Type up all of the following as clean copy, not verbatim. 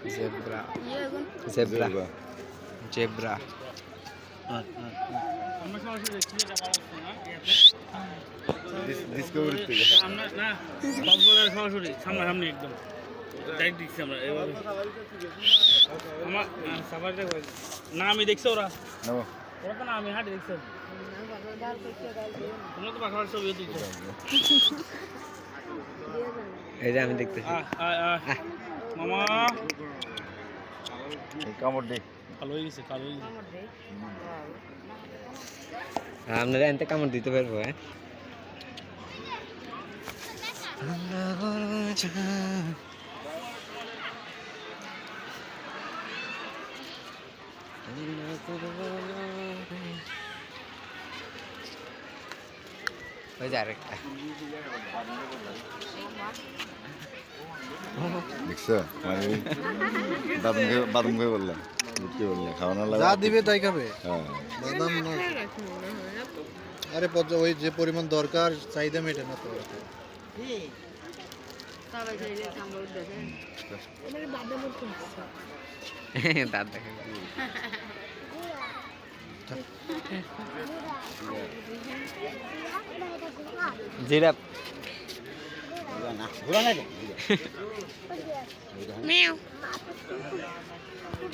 zebra zebra zebra zebra আমরা সরাসরি দেখছি এটা ভালো হচ্ছে না ডিসকভারি থেকে আমরা না কক্সবাজার সরাসরি সামনাসামনি একদম ডাইরেক্ট দেখছি আমরা এভাবে আমার সাফারিতে না আমি দেখছি ওরা নাও ওরা তো না আমি হাঁটে দেখছি তোমরা তো পাশাপাশি ছবি তুলছো এই যে আমি দেখতেছি মামা কামড় দে কালো হয়ে গেছে কালো হয়ে গেছে আপনারা এনতে কামড় দিতে পারবো হ্যাঁ ওই যে আরেকটা দেখছো মানে বাদাম খেয়ে বললাম বুঝতে বললে খাওয়ানো লাগে যা দিবে তাই খাবে হ্যাঁ বাদাম না আরে ওই যে পরিমাণ দরকার চাহিদা মেটে না তো দাঁত দেখা জিরাফ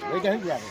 ওইটা হয়ে যাবে